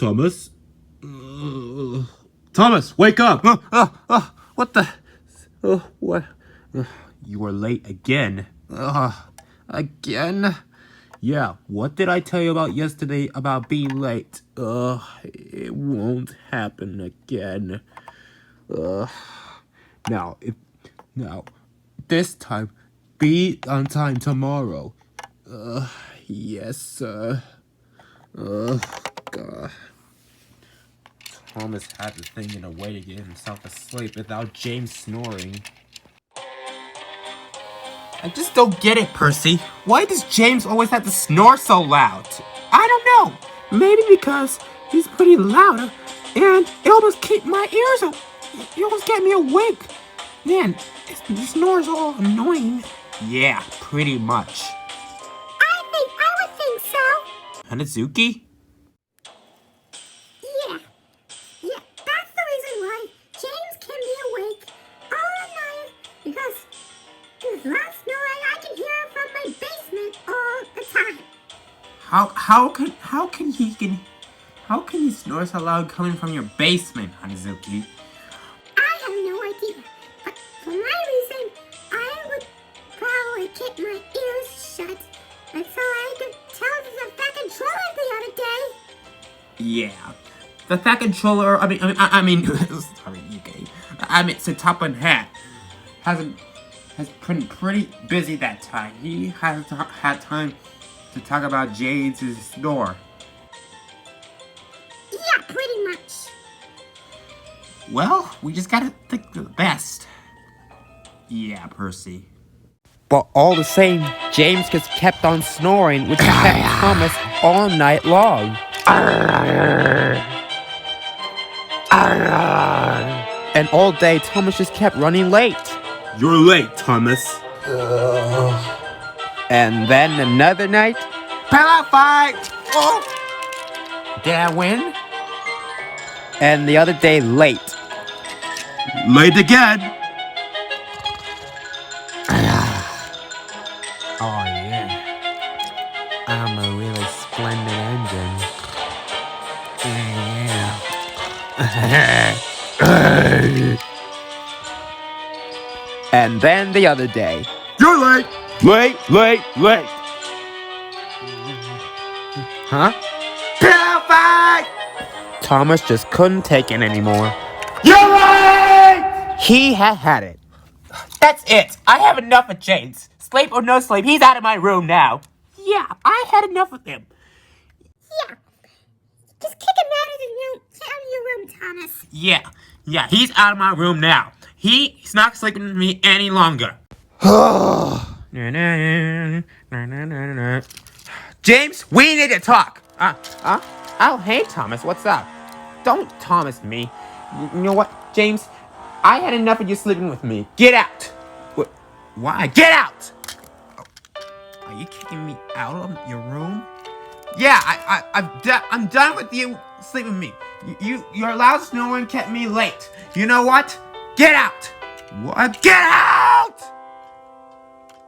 Thomas? Thomas, wake up! What the? What? You were late again. Again? Yeah, what did I tell you about yesterday about being late? It won't happen again. Now, this time, be on time tomorrow. Yes, sir. God. Thomas had the thing in a way to get himself asleep without James snoring. I just don't get it, Percy. Why does James always have to snore so loud? I don't know. Maybe because he's pretty loud, and it almost keep my ears. It almost get me awake. Man, the snore's all annoying. Yeah, pretty much. I would think so. Hanazuki? Yeah, that's the reason why James can be awake all night, because his loud snoring, I can hear it from my basement all the time. How can he snore so loud coming from your basement, Hanazuki? I have no idea, but for my reason, I would probably keep my ears shut, and so I could tell the fat controller the other day. Yeah. The fat controller, sorry, UK. So Top Hat has been pretty busy that time. He hasn't had time to talk about Jade's snore. Yeah, pretty much. Well, we just gotta think the best. Yeah, Percy. But all the same, James just kept on snoring, which kept Thomas all night long. And all day, Thomas just kept running late. You're late, Thomas. And then another night, pillow fight! Oh! Did I win? And the other day, late. Late again. Oh yeah, I'm a really splendid engine. Yeah. And then the other day. You're late. Late. Huh? Pillow fight! Thomas just couldn't take it anymore. You're late! He had it. That's it. I have enough of James. Sleep or no sleep, he's out of my room now. Yeah, I had enough of him. Yeah. Just kick him out of your room, Thomas. Yeah, he's out of my room now. He's not sleeping with me any longer. James, we need to talk. Oh, hey, Thomas, what's up? Don't Thomas me. You know what, James? I had enough of you sleeping with me. Get out. Why? Get out! Are you kicking me out of your room? Yeah, I'm done with you sleeping with me. Your loud snoring kept me late. You know what? Get out! What? Get out!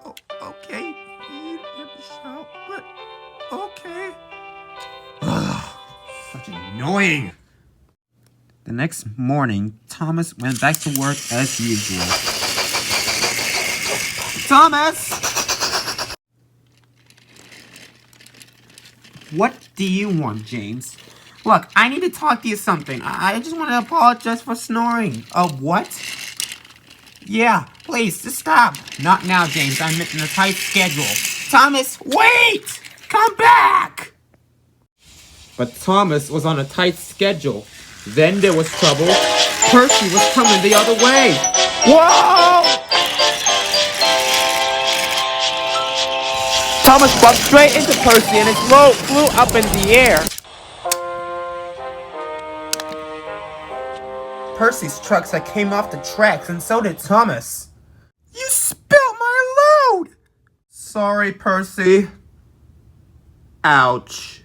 Oh, okay. You have to shout, but okay. Such annoying. The next morning, Thomas went back to work as usual. Thomas! What do you want, James? Look, I need to talk to you something. I just want to apologize for snoring. What? Yeah, please, just stop. Not now, James. I'm in a tight schedule. Thomas, wait! Come back! But Thomas was on a tight schedule. Then there was trouble. Percy was coming the other way. Whoa! Thomas bumped straight into Percy and his boat flew up in the air. Percy's trucks that came off the tracks, and so did Thomas. You spilled my load! Sorry, Percy. Ouch.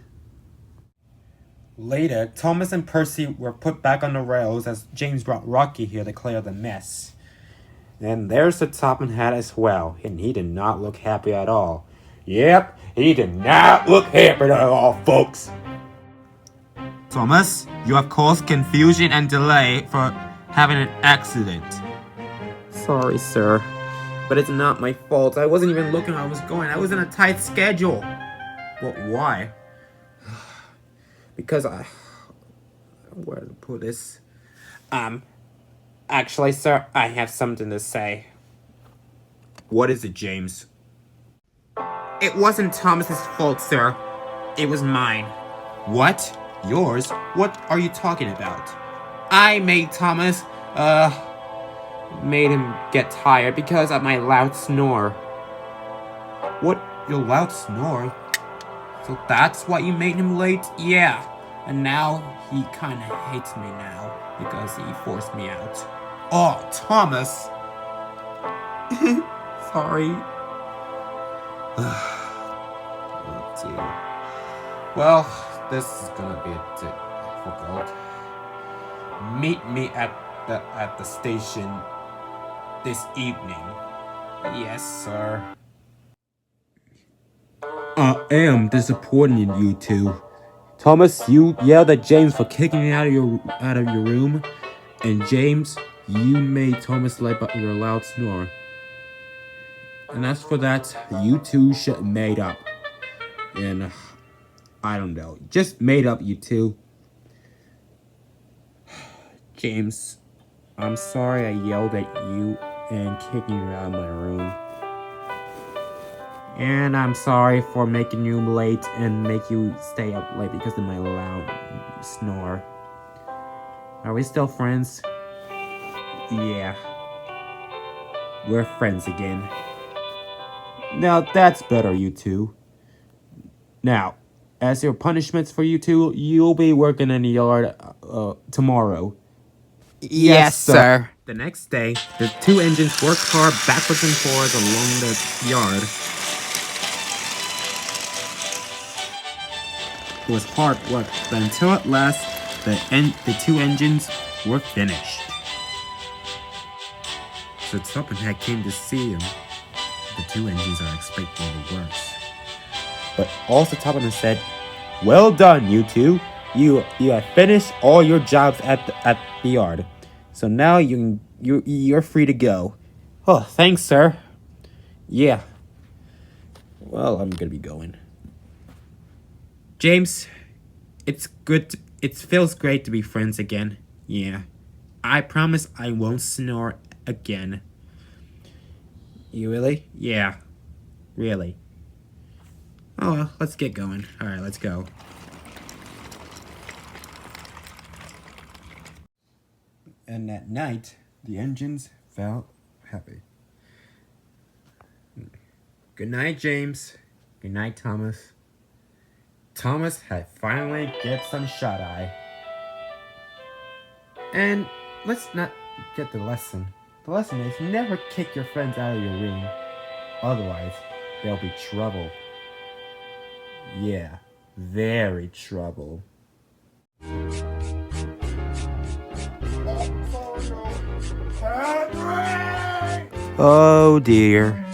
Later, Thomas and Percy were put back on the rails as James brought Rocky here to clear the mess. And there's the Topham Hat as well, and he did not look happy at all. Yep, he did not look happy at all, folks. Thomas, you have caused confusion and delay for having an accident. Sorry, sir. But it's not my fault. I wasn't even looking where I was going. I was in a tight schedule. But why? Because where to put this? Actually, sir, I have something to say. What is it, James? It wasn't Thomas's fault, sir. It was mine. What? Yours? What are you talking about? I made Thomas, made him get tired because of my loud snore. What? Your loud snore? So that's why you made him late? Yeah. And now he kinda hates me now because he forced me out. Oh, Thomas! Sorry. Oh dear. Well, this is gonna be a bit difficult. Meet me at the station this evening. Yes, sir. I am disappointed in you two. Thomas, you yelled at James for kicking me out of your room, and James, you made Thomas late by your loud snore. And as for that, you two should made up. And I don't know, just made up, you two. James, I'm sorry I yelled at you and kicking you out of my room. And I'm sorry for making you late and make you stay up late because of my loud snore. Are we still friends? Yeah. We're friends again. Now that's better, you two. Now, as your punishments for you two, you'll be working in the yard tomorrow. Yes, sir. The next day, the two engines worked hard backwards and forwards along the yard. It was hard work, but until at last, the two engines were finished. So Toppenhead came to see him. The two engines are expecting the worst. But also Toppenhead said, "Well done, you two. You have finished all your jobs at the yard. So now you're free to go." Oh, thanks, sir. Yeah. Well, I'm gonna be going. James, it feels great to be friends again. Yeah. I promise I won't snore again. You really? Yeah. Really. Oh well, let's get going. Alright, let's go. And that night, the engines felt happy. Good night, James. Good night, Thomas. Thomas had finally get some shut-eye. And let's not get the lesson. The lesson is never kick your friends out of your room. Otherwise, there'll be trouble. Yeah, very trouble. Oh dear.